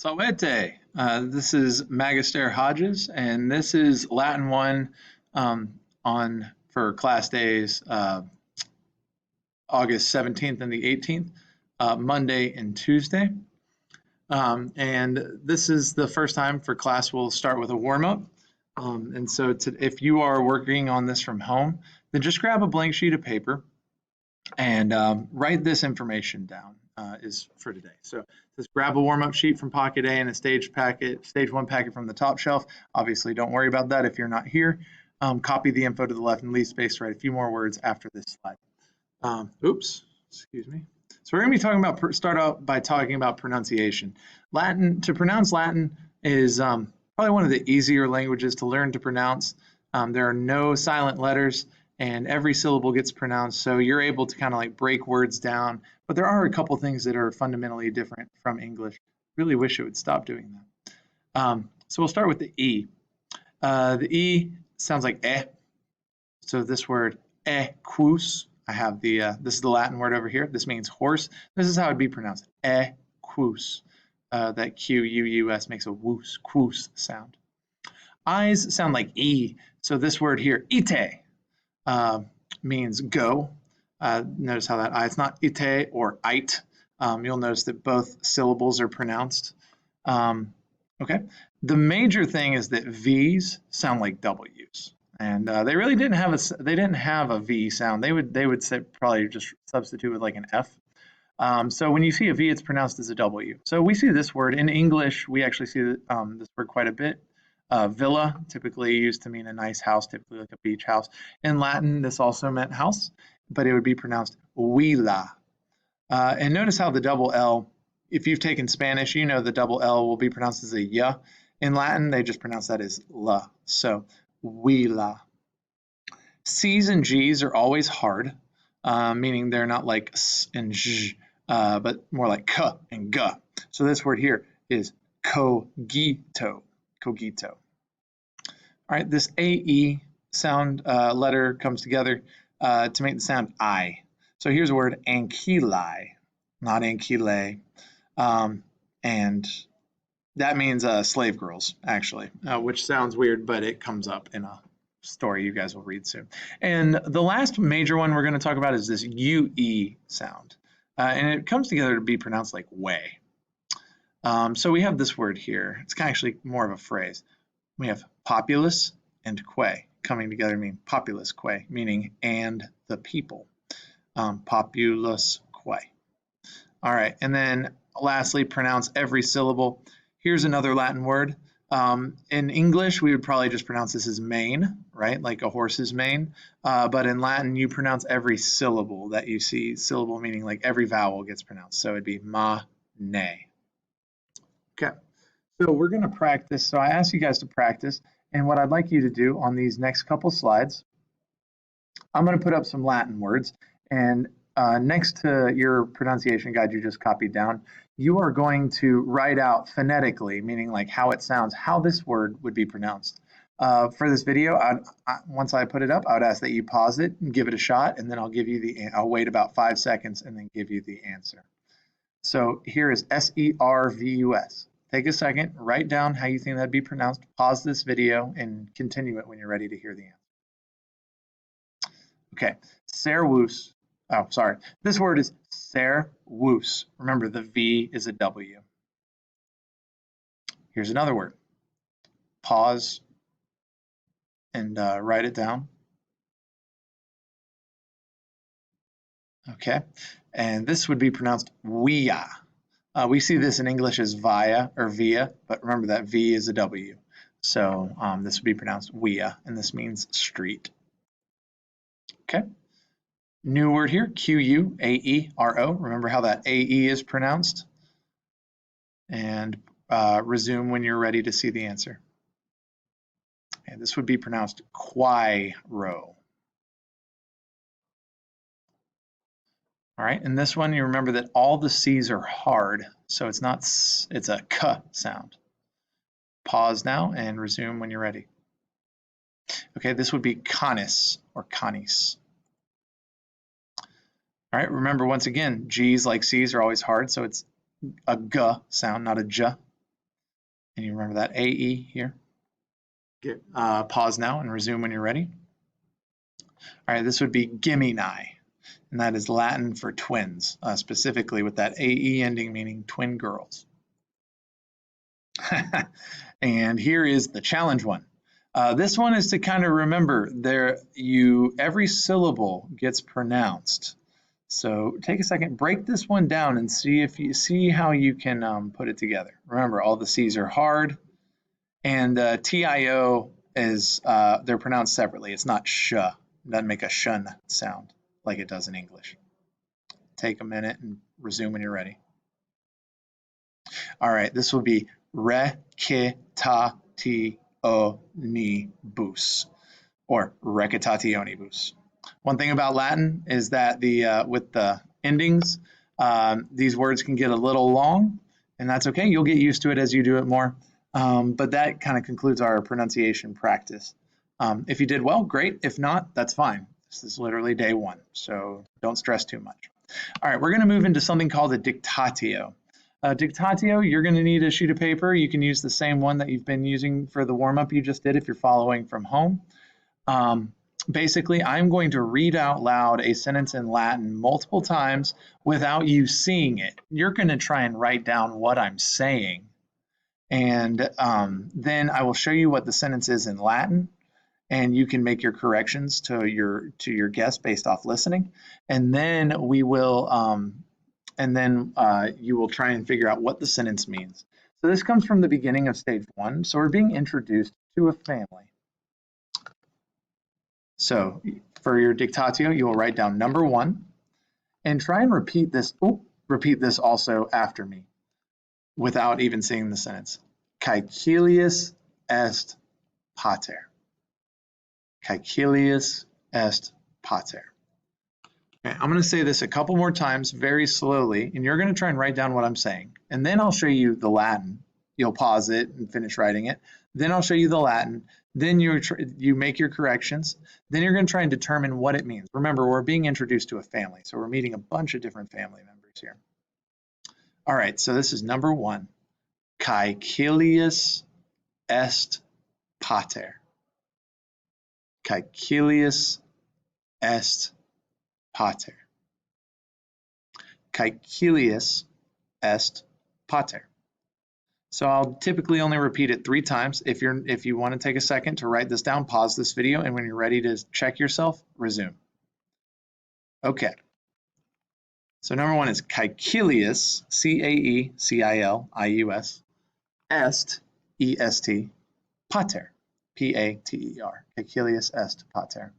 Salvete. This is Magister Hodges, and this is Latin 1 on for class days August 17th and the 18th, Monday and Tuesday. And this is the first time for class. We'll start with a warm-up. And so if you are working on this from home, then just grab a blank sheet of paper and write this information down is for today. So just grab a warm-up sheet from Pocket A and a stage 1 packet from the top shelf. Obviously, don't worry about that if you're not here. Copy the info to the left and leave space to write a few more words after this slide. Excuse me. So we're going to be talking about, start out by talking about pronunciation. Latin, to pronounce Latin is probably one of the easier languages to learn to pronounce. There are no silent letters and every syllable gets pronounced, so you're able to kind of like break words down. But there are a couple things that are fundamentally different from English. Really wish it would stop doing that. So we'll start with the E. The E sounds like eh. So this word equus, I have the, this is the Latin word over here. This means horse. This is how it'd be pronounced, equus. That Q-U-U-S makes a woos, quoos sound. I's sound like E. So this word here, ite, means go. Notice how that I, it's not ite or ite. You'll notice that both syllables are pronounced. Okay. The major thing is that V's sound like W's. And they really didn't have a V sound. They would say probably just substitute with like an F. So when you see a V, it's pronounced as a W. So we see this word in English. We actually see this word quite a bit. Villa, typically used to mean a nice house, typically like a beach house. In Latin, this also meant house, but it would be pronounced villa. And notice how the double L, if you've taken Spanish, you know the double L will be pronounced as a y. In Latin, they just pronounce that as la. So villa. C's and G's are always hard, meaning they're not like s and zh, but more like k and g. So this word here is cogito. Cogito. All right, this AE sound letter comes together to make the sound I. So here's a word, ankylae, not ankylae. And that means slave girls, actually, which sounds weird, but it comes up in a story you guys will read soon. And the last major one we're going to talk about is this UE sound. And it comes together to be pronounced like way. So we have this word here. It's actually more of a phrase. We have populus and que coming together to mean populus que, meaning and the people. Populus que. All right, and then lastly, pronounce every syllable. Here's another Latin word. In English, we would probably just pronounce this as mane, right? Like a horse's mane. But in Latin, you pronounce every syllable that you see. Syllable meaning like every vowel gets pronounced. So it'd be ma, ne. Okay, so we're going to practice. So I asked you guys to practice. And what I'd like you to do on these next couple slides, I'm going to put up some Latin words. And next to your pronunciation guide you just copied down, you are going to write out phonetically, meaning like how it sounds, how this word would be pronounced. For this video, once I put it up, I would ask that you pause it and give it a shot, and then I'll wait about 5 seconds and then give you the answer. So here is S-E-R-V-U-S. Take a second, write down how you think that'd be pronounced, pause this video, and continue it when you're ready to hear the answer. Okay, servus. Oh, sorry. This word is servus. Remember, the V is a W. Here's another word. Pause and write it down. Okay, and this would be pronounced via. We see this in English as via or via, but remember that V is a W. So this would be pronounced via, and this means street. Okay. New word here, Q-U-A-E-R-O. Remember how that A-E is pronounced? And resume when you're ready to see the answer. And this would be pronounced quiro. All right, in this one, you remember that all the C's are hard, so it's not S, it's a K sound. Pause now and resume when you're ready. Okay, this would be canis or canis. All right, remember once again, G's like C's are always hard, so it's a G sound, not a J. Can you remember that AE here? Pause now and resume when you're ready. All right, this would be Gemini, and that is Latin for twins, specifically with that AE ending meaning twin girls. And here is the challenge one. This one is to kind of remember every syllable gets pronounced. So take a second, break this one down and see how you can put it together. Remember, all the C's are hard, and TIO is they're pronounced separately. It's not sh. It doesn't make a shun sound like it does in English. Take a minute and resume when you're ready. All right, this will be recitationibus or recitationibus. One thing about Latin is that with the endings, these words can get a little long, and that's okay. You'll get used to it as you do it more. But that kind of concludes our pronunciation practice. If you did well, great. If not, that's fine. This is literally day one, so don't stress too much. All right, we're going to move into something called a dictatio. Dictatio, you're going to need a sheet of paper. You can use the same one that you've been using for the warm-up you just did if you're following from home. Basically, I'm going to read out loud a sentence in Latin multiple times without you seeing it. You're going to try and write down what I'm saying, and then I will show you what the sentence is in Latin, and you can make your corrections to your guess based off listening, and then we will you will try and figure out what the sentence means. So this comes from the beginning of stage one. So we're being introduced to a family. So for your dictatio, you will write down number one and try and repeat this. Repeat this also after me without even seeing the sentence. Caecilius est pater. Caecilius est pater. Okay, I'm going to say this a couple more times very slowly, and you're going to try and write down what I'm saying. And then I'll show you the Latin. You'll pause it and finish writing it. Then I'll show you the Latin. Then you make your corrections. Then you're going to try and determine what it means. Remember, we're being introduced to a family, so we're meeting a bunch of different family members here. All right, so this is number one. Caecilius est pater. Caecilius est pater. Caecilius est pater. So I'll typically only repeat it 3 times. If you want to take a second to write this down, pause this video, and when you're ready to check yourself, resume. Okay. So number one is Caecilius, Caecilius, est, est, pater, Pater, Caecilius est pater.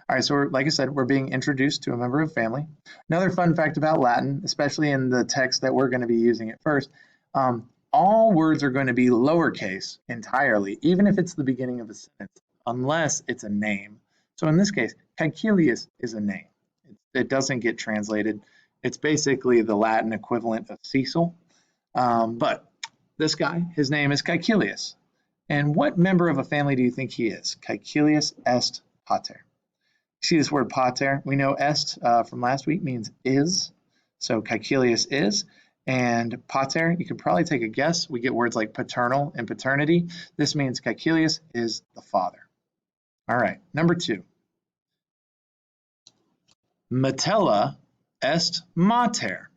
All right, so like I said, we're being introduced to a member of family. Another fun fact about Latin, especially in the text that we're going to be using at first, all words are going to be lowercase entirely, even if it's the beginning of a sentence, unless it's a name. So in this case, Caecilius is a name. It doesn't get translated. It's basically the Latin equivalent of Cecil. But this guy, his name is Caecilius. And what member of a family do you think he is? Caecilius est pater. See this word pater? We know est from last week means is. So Caecilius is. And pater, you could probably take a guess. We get words like paternal and paternity. This means Caecilius is the father. All right, number 2. Metella est mater.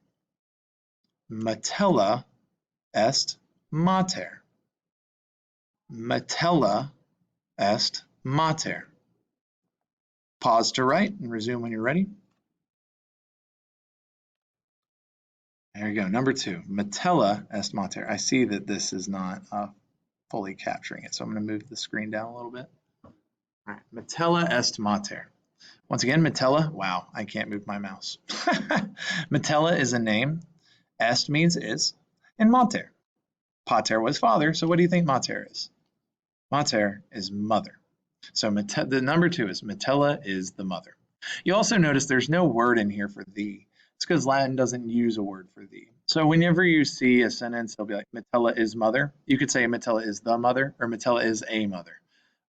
Metella est mater. Metella est mater. Pause to write and resume when you're ready. There you go, number 2, Metella est mater. I see that this is not fully capturing it, so I'm going to move the screen down a little bit. All right, Metella est mater. Once again, Metella, wow, I can't move my mouse. Metella is a name, est means is, and mater. Pater was father, so what do you think mater is? Mater is mother. So the number 2 is Metella is the mother. You also notice there's no word in here for thee. It's because Latin doesn't use a word for thee. So whenever you see a sentence, it'll be like Metella is mother. You could say Metella is the mother or Metella is a mother.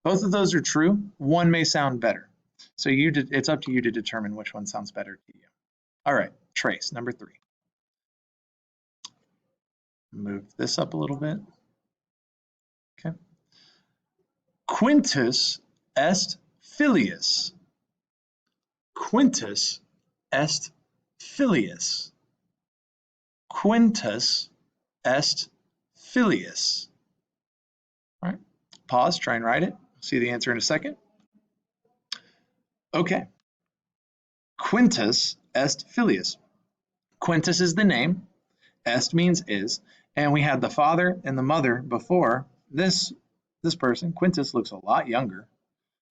Both of those are true. One may sound better. So it's up to you to determine which one sounds better to you. All right, trace, number 3. Move this up a little bit. Okay. Quintus est filius. Quintus est filius. Quintus est filius. All right, pause, try and write it. See the answer in a second. Okay. Quintus est filius. Quintus is the name, est means is, and we had the father and the mother before. This person, Quintus, looks a lot younger,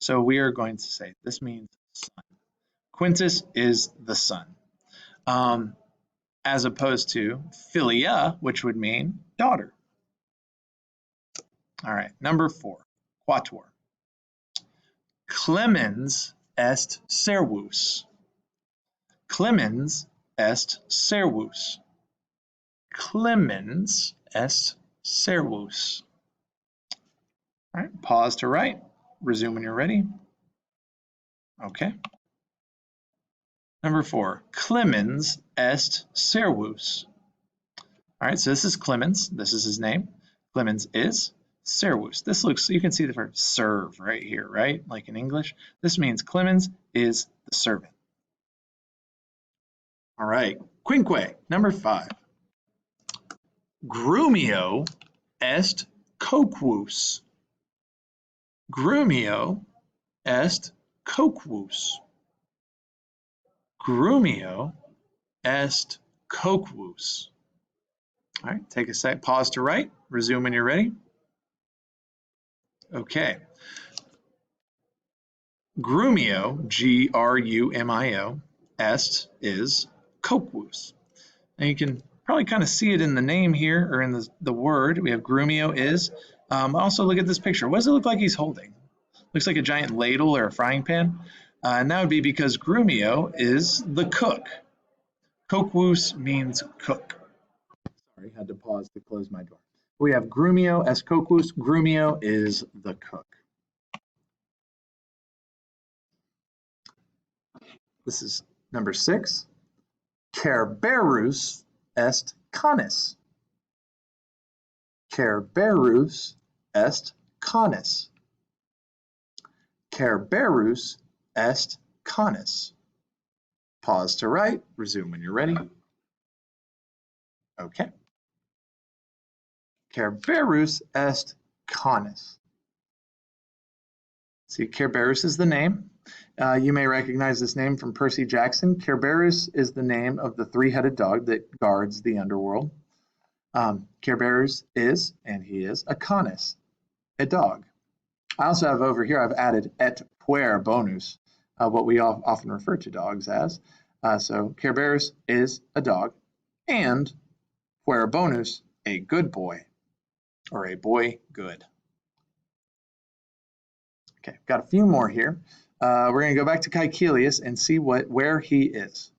so we are going to say this means son. Quintus is the son, as opposed to filia, which would mean daughter. All right, number 4, quatuor. Clemens est servus. Clemens est servus. Clemens est servus. All right, pause to write. Resume when you're ready. Okay. Number 4, Clemens est servus. All right, so this is Clemens. This is his name. Clemens is servus. This looks, you can see the verb serve right here, right? Like in English. This means Clemens is the servant. All right, quinque, number 5. Grumio est coquus. Grumio est coquus. Grumio est coquus. All right, take a sec, pause to write, resume when you're ready. Okay. Grumio, G-R-U-M-I-O, est is coquus. And you can probably kind of see it in the name here, or in the word. We have grumio is. Also look at this picture. What does it look like he's holding? Looks like a giant ladle or a frying pan. And that would be because grumio is the cook. Coquus means cook. Sorry, had to pause to close my door. We have grumio as coquus. Grumio is the cook. This is number 6. Cerberus est canis. Cerberus est canis. Cerberus est canis. Pause to write, resume when you're ready. Okay. Cerberus est canis. See, Cerberus is the name. You may recognize this name from Percy Jackson. Cerberus is the name of the 3-headed dog that guards the underworld. Cerberus is, and he is, a canis, a dog. I also have over here, I've added et puer bonus, what we often refer to dogs as. So Cerberus is a dog, and puer bonus, a good boy, or a boy good. Okay, got a few more here. We're going to go back to Caecilius and see where he is.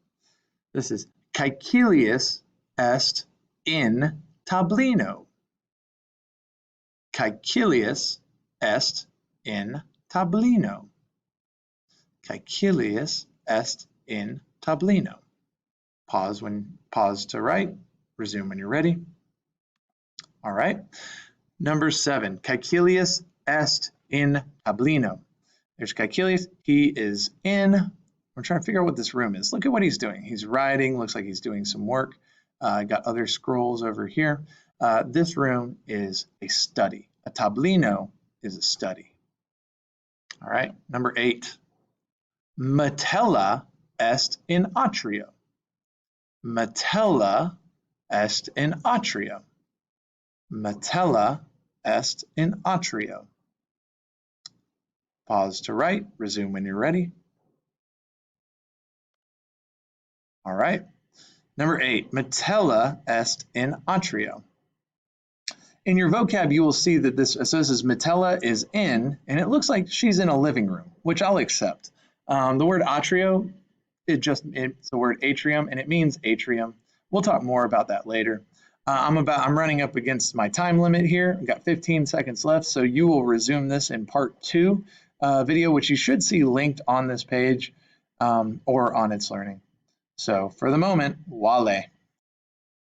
This is Caecilius est in tablino. Caecilius est in tablino. Caecilius est in tablino. Pause to write. Resume when you're ready. All right. Number 7, Caecilius est in tablino. There's Caecilius. He is in. We're trying to figure out what this room is. Look at what he's doing. He's writing. Looks like he's doing some work. Got other scrolls over here. This room is a study. A tablino is a study. All right. Number 8. Metella est in atrio. Metella est in atrio. Metella est in atrio. Pause to write, resume when you're ready. All right. Number 8, Metella est in atrio. In your vocab, you will see that this is Metella is in, and it looks like she's in a living room, which I'll accept. The word atrio, it's the word atrium, and it means atrium. We'll talk more about that later. I'm running up against my time limit here. I've got 15 seconds left, so you will resume this in part 2 video, which you should see linked on this page or on It's Learning. So for the moment, wale.